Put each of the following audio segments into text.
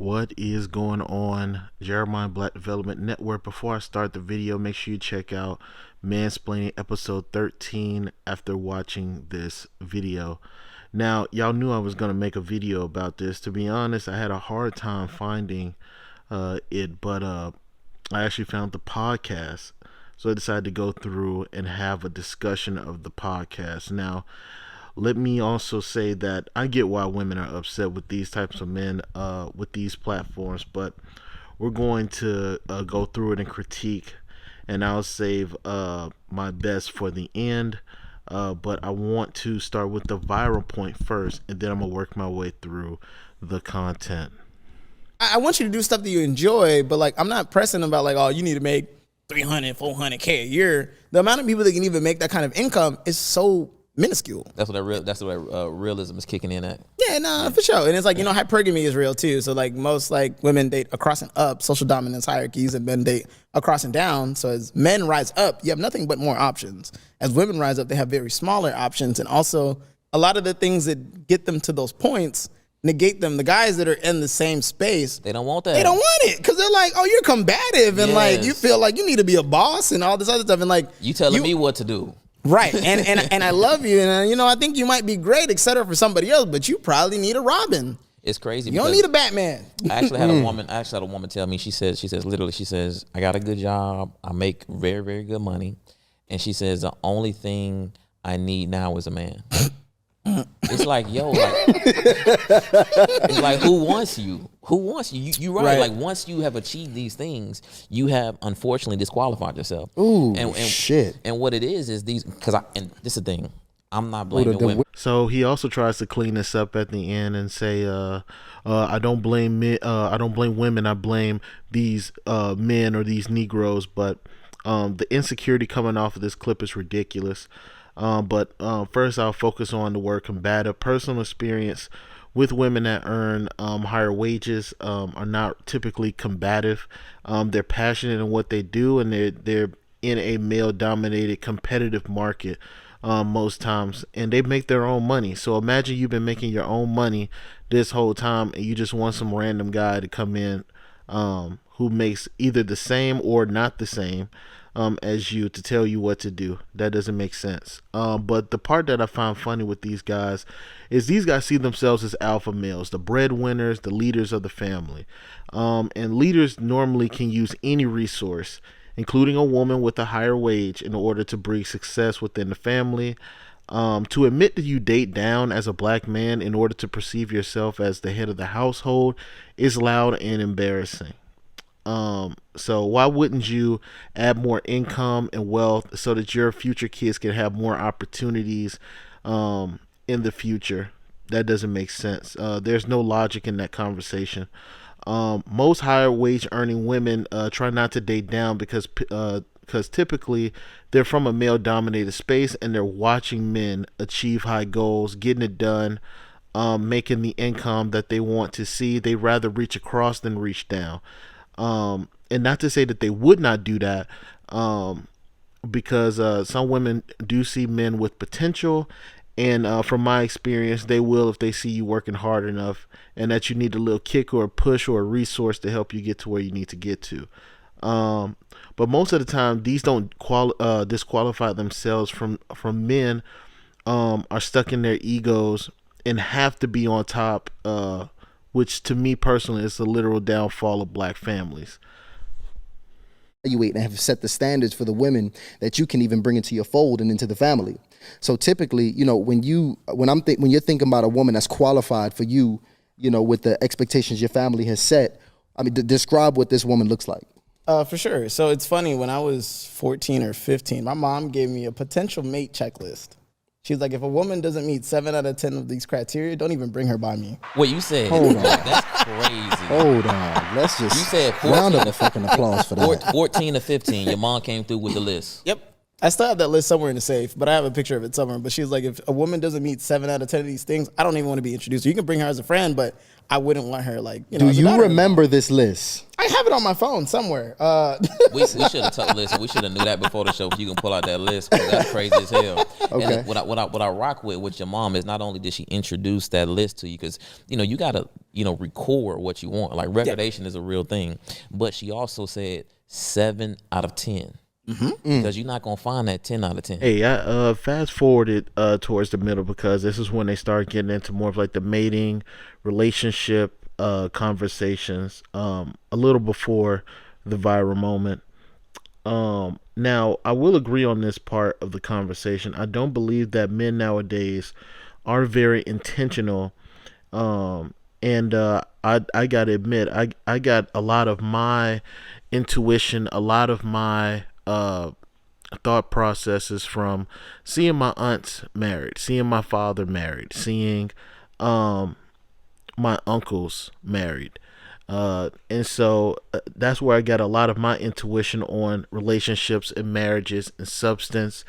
What is going on, Jeremiah Black Development Network? Before I start the video, make sure you check out Mansplaining episode 13 after watching this video. Now, y'all knew I was going to make a video about this. To be honest, I had a hard time finding it, but I actually found the podcast. So I decided to go through and have a discussion of the podcast. Now, let me also say that I get why women are upset with these types of men with these platforms, but we're going to go through it and critique, and I'll save my best for the end. But I want to start with the viral point first, and then I'm going to work my way through the content. I want you to do stuff that you enjoy, but like I'm not pressing about like, oh, you need to make 300, 400K a year. The amount of people that can even make that kind of income is so minuscule. That's what realism is kicking in at. Yeah, no, for sure. And it's like, hypergamy is real too. So like most like women date across and up, social dominance hierarchies, and men date across and down. So as men rise up, you have nothing but more options. As women rise up, they have very smaller options. And also a lot of the things that get them to those points negate them. The guys that are in the same space, they don't want that. They don't want it because they're like, oh, you're combative. And like, you feel like you need to be a boss and all this other stuff. And like, you telling me what to do. Right, and I love you, and I think you might be great, etc. for somebody else, but you probably need a Robin. It's crazy. You don't need a Batman. I actually had a woman. Tell me. She says, I got a good job. I make very, very good money, and she says the only thing I need now is a man. It's like, yo, it's like who wants you? Who wants you? You're right. Like once you have achieved these things, you have unfortunately disqualified yourself. Ooh, and shit. And what it is these and this is the thing. I'm not blaming women. So he also tries to clean this up at the end and say, I don't blame me. I don't blame women. I blame these men or these Negroes. But the insecurity coming off of this clip is ridiculous. But first I'll focus on the word combative. Personal experience with women that earn higher wages are not typically combative. They're passionate in what they do, and they're in a male-dominated competitive market most times, and they make their own money. So imagine you've been making your own money this whole time, and you just want some random guy to come in who makes either the same or not the same as you to tell you what to do. That doesn't make sense. But the part that I find funny with these guys is these guys see themselves as alpha males, the breadwinners, the leaders of the family. And leaders normally can use any resource, including a woman with a higher wage, in order to bring success within the family. To admit that you date down as a black man in order to perceive yourself as the head of the household is loud and embarrassing. So why wouldn't you add more income and wealth so that your future kids can have more opportunities in the future? That doesn't make sense. There's no logic in that conversation. Most higher wage earning women try not to date down because typically they're from a male dominated space and they're watching men achieve high goals, getting it done, making the income that they want to see. They rather reach across than reach down. And not to say that they would not do that, because some women do see men with potential, and from my experience, they will if they see you working hard enough and that you need a little kick or a push or a resource to help you get to where you need to get to. But most of the time, these don't disqualify themselves from men, are stuck in their egos and have to be on top, which to me personally is the literal downfall of black families. And have set the standards for the women that you can even bring into your fold and into the family. So typically, when you're thinking about a woman that's qualified for you, with the expectations your family has set, I mean, describe what this woman looks like. For sure. So it's funny, when I was 14 or 15, my mom gave me a potential mate checklist. She was like, if a woman doesn't meet 7 out of 10 of these criteria, don't even bring her by me. What you said? Hold on. That's crazy. Hold on. Let's just you said 14, round up a fucking applause for that. 14 to 15, your mom came through with the list. Yep. I still have that list somewhere in the safe, but I have a picture of it somewhere. But she was like, if a woman doesn't meet 7 out of 10 of these things, I don't even want to be introduced. You can bring her as a friend, but I wouldn't want her, like, Do as a you daughter. remember this list? I I have it on my phone somewhere. We should have told. Listen, we should have knew that before the show. If you can pull out that list, 'cause that's crazy as hell. Okay. And what I rock with your mom is not only did she introduce that list to you, because you gotta record what you want. Like recordation is a real thing, but she also said 7 out of 10. Because you're not gonna find that 10 out of 10. Hey, I fast forwarded towards the middle because this is when they start getting into more of like the mating relationship conversations. A little before the viral moment. Now I will agree on this part of the conversation. I don't believe that men nowadays are very intentional. And I gotta admit, I got a lot of my intuition, a lot of my thought processes from seeing my aunts married, seeing my father married, seeing my uncles married. And so that's where I got a lot of my intuition on relationships and marriages and substance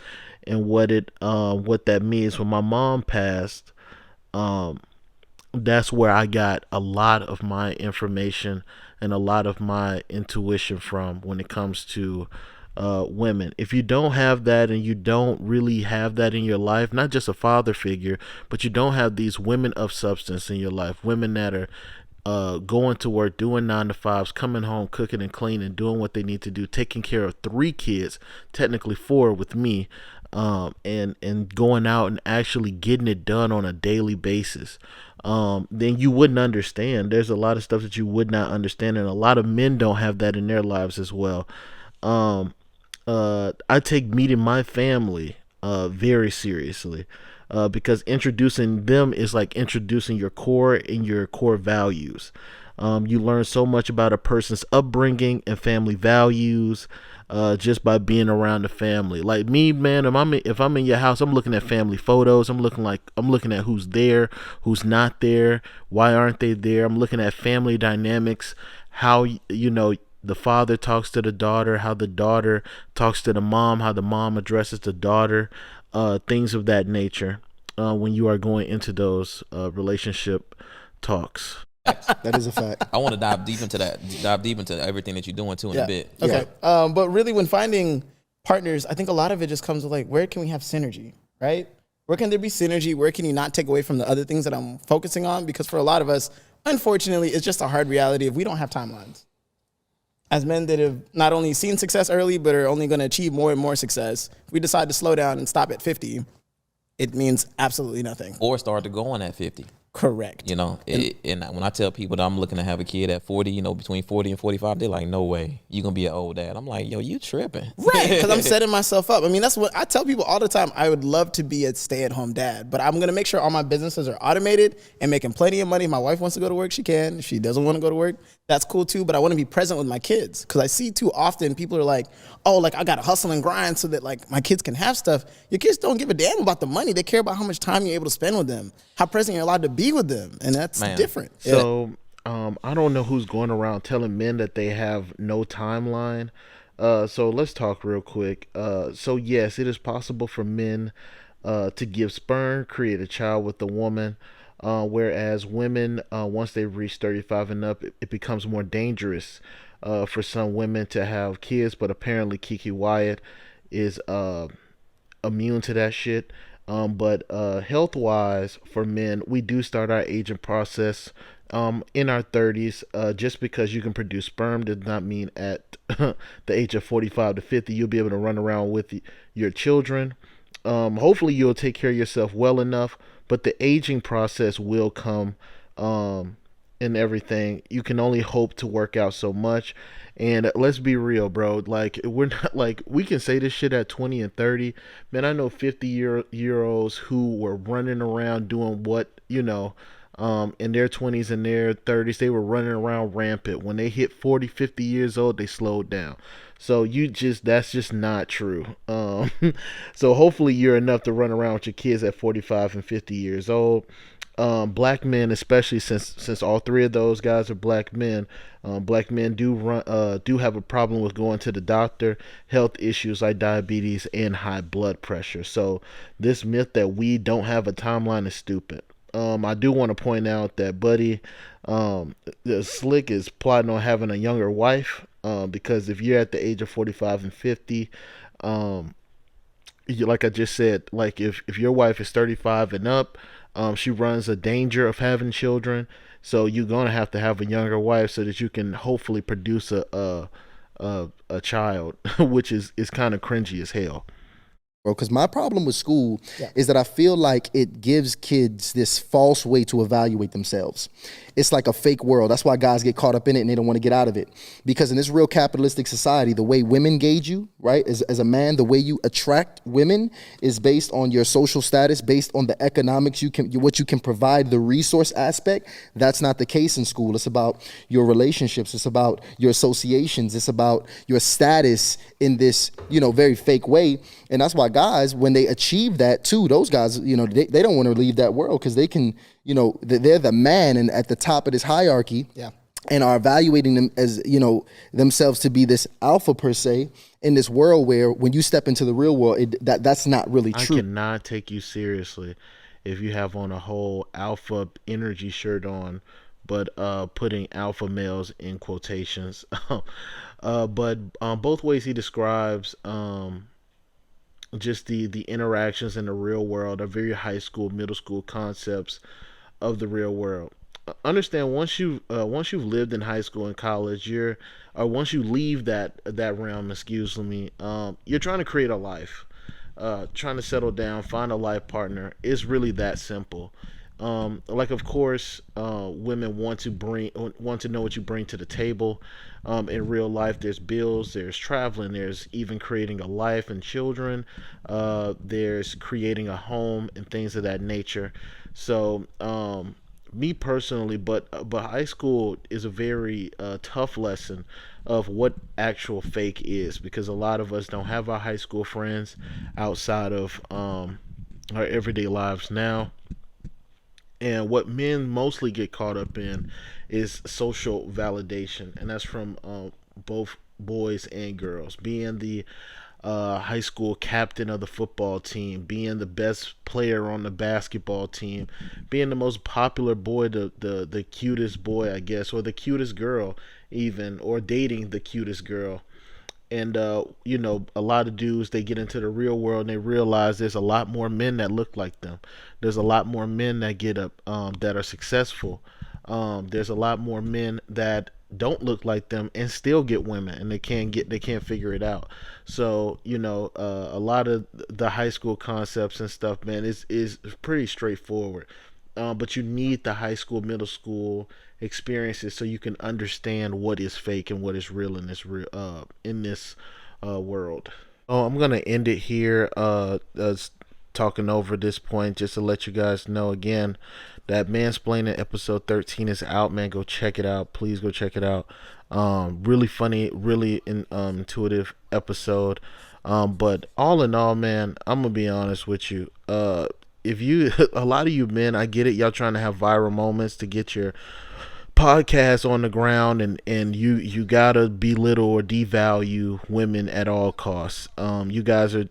and what that means. When my mom passed, that's where I got a lot of my information and a lot of my intuition from when it comes to women. If you don't have that and you don't really have that in your life, not just a father figure, but you don't have these women of substance in your life, women that are going to work, doing 9 to 5s, coming home, cooking and cleaning, doing what they need to do, taking care of 3 kids, technically 4 with me, and going out and actually getting it done on a daily basis, then you wouldn't understand. There's a lot of stuff that you would not understand, and a lot of men don't have that in their lives as well. I take meeting my family very seriously. Because introducing them is like introducing your core and your core values. You learn so much about a person's upbringing and family values just by being around the family. Like me, man, if I'm in your house, I'm looking at family photos. I'm looking at who's there, who's not there, why aren't they there. I'm looking at family dynamics, how the father talks to the daughter, how the daughter talks to the mom, how the mom addresses the daughter. Things of that nature when you are going into those relationship talks. That is a fact. I want to dive deep into everything that you're doing too in a bit. Okay. But really, when finding partners, I think a lot of it just comes with like, where can we have synergy, right? Where can there be synergy? Where can you not take away from the other things that I'm focusing on? Because for a lot of us, unfortunately, it's just a hard reality if we don't have timelines. As men that have not only seen success early, but are only going to achieve more and more success, if we decide to slow down and stop at 50, it means absolutely nothing. Or start to go on at 50. Correct. And when I tell people that I'm looking to have a kid at 40, between 40 and 45, they're like, no way, you're going to be an old dad. I'm like, yo, you tripping. Right, because I'm setting myself up. I mean, that's what I tell people all the time. I would love to be a stay-at-home dad, but I'm going to make sure all my businesses are automated and making plenty of money. If my wife wants to go to work, she can. If she doesn't want to go to work, that's cool too, but I want to be present with my kids because I see too often people are like, oh, like I got to hustle and grind so that like my kids can have stuff. Your kids don't give a damn about the money. They care about how much time you're able to spend with them, how present you're allowed to be with them, and that's different. So I don't know who's going around telling men that they have no timeline. So let's talk real quick. So yes, it is possible for men to give sperm, create a child with a woman. Whereas women, once they reach 35 and up, it becomes more dangerous for some women to have kids. But apparently Kiki Wyatt is immune to that shit. But health-wise, for men, we do start our aging process in our 30s. Just because you can produce sperm does not mean at the age of 45 to 50 you'll be able to run around with your children. Hopefully you'll take care of yourself well enough, but the aging process will come and everything. You can only hope to work out so much. And let's be real, bro. Like, we're not like, we can say this shit at 20 and 30. Man, I know 50-year-olds who were running around doing what, in their 20s and their 30s, they were running around rampant. When they hit 40, 50 years old, they slowed down. So that's just not true. So hopefully you're enough to run around with your kids at 45 and 50 years old. Black men, especially since all 3 of those guys are black men do have a problem with going to the doctor, health issues like diabetes and high blood pressure. So this myth that we don't have a timeline is stupid. I do want to point out that Buddy, the Slick is plotting on having a younger wife. Because if you're at the age of 45 and 50, um, like I just said, like if your wife is 35 and up, she runs a danger of having children. So you're gonna have to have a younger wife so that you can hopefully produce a child, which is kind of cringy as hell. Bro, because my problem with school Yeah. is that I feel like it gives kids this false way to evaluate themselves. It's like a fake world. That's why guys get caught up in it and they don't want to get out of it. Because in this real capitalistic society, the way women gauge you, right, as a man, the way you attract women is based on your social status, based on the economics what you can provide, the resource aspect. That's not the case in school. It's about your relationships. It's about your associations. It's about your status in this, very fake way. And that's why guys, when they achieve that too, those guys, they don't want to leave that world because they can, they're the man and at the top of this hierarchy. Yeah. And are evaluating them as, themselves to be this alpha per se in this world where when you step into the real world, that's not really true. I cannot take you seriously if you have on a whole alpha energy shirt on, but putting alpha males in quotations. But both ways he describes just the interactions in the real world are very high school, middle school concepts of the real world. Understand once you've lived in high school and college, or once you leave that realm, excuse me, you're trying to create a life, trying to settle down, find a life partner. It's really that simple. Like of course, women want to know what you bring to the table. In real life, there's bills, there's traveling, there's even creating a life and children. There's creating a home and things of that nature. So, me personally, but high school is a very tough lesson of what actual fake is, because a lot of us don't have our high school friends outside of our everyday lives now. And what men mostly get caught up in is social validation, and that's from both boys and girls. Being the high school captain of the football team, being the best player on the basketball team, being the most popular boy, the cutest boy, I guess, or the cutest girl, even, or dating the cutest girl. And a lot of dudes, they get into the real world and they realize there's a lot more men that look like them. There's a lot more men that get up, that are successful. There's a lot more men that don't look like them and still get women, and they can't figure it out. So a lot of the high school concepts and stuff, man, is pretty straightforward. But you need the high school, middle school experiences so you can understand what is fake and what is real in this world. Oh, I'm gonna end it here. Talking over this point, just to let you guys know again that Mansplaining episode 13 is out. Man, go check it out. Please go check it out. Really funny, really intuitive episode. But all in all, man, I'm gonna be honest with you. If you, a lot of you men, I get it. Y'all trying to have viral moments to get your podcast on the ground, and you gotta belittle or devalue women at all costs. You guys are,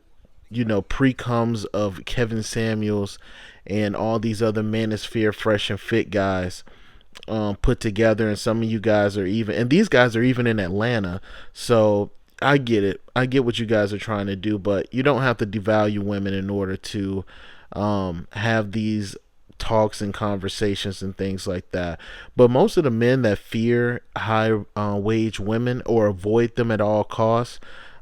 pre-coms of Kevin Samuels and all these other Manosphere Fresh and Fit guys put together, and some of you guys are even, and these guys are even in Atlanta. So I get it. I get what you guys are trying to do, but you don't have to devalue women in order to have these talks and conversations and things like that. But most of the men that fear high wage women or avoid them at all costs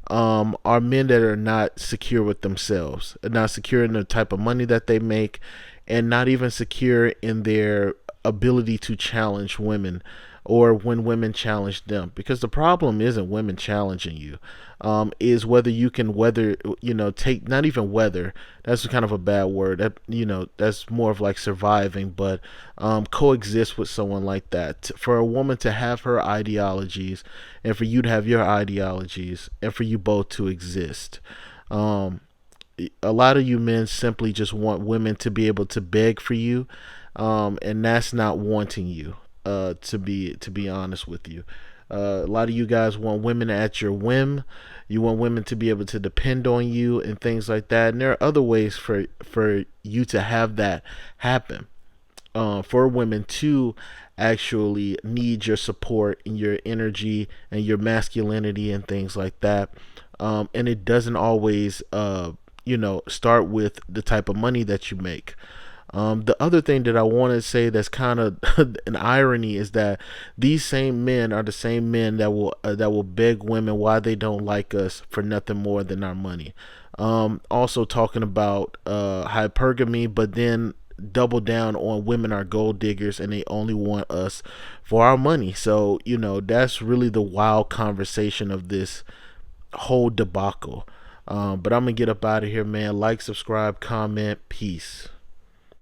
are men that are not secure with themselves, not secure in the type of money that they make, and not even secure in their ability to challenge women or when women challenge them. Because the problem isn't women challenging you, is whether you can take, not even whether, that's kind of a bad word, that that's more of like surviving, but coexist with someone like that. For a woman to have her ideologies and for you to have your ideologies and for you both to exist. A lot of you men simply just want women to be able to beg for you, and that's not wanting you. To be honest with you, a lot of you guys want women at your whim. You want women to be able to depend on you and things like that. And there are other ways for you to have that happen. for women to actually need your support and your energy and your masculinity and things like that. And it doesn't always, start with the type of money that you make. The other thing that I want to say that's kind of an irony is that these same men are the same men that will beg women why they don't like us for nothing more than our money. Also talking about hypergamy, but then double down on women are gold diggers and they only want us for our money. So that's really the wild conversation of this whole debacle. But I'm gonna get up out of here, man. Like, subscribe, comment, peace.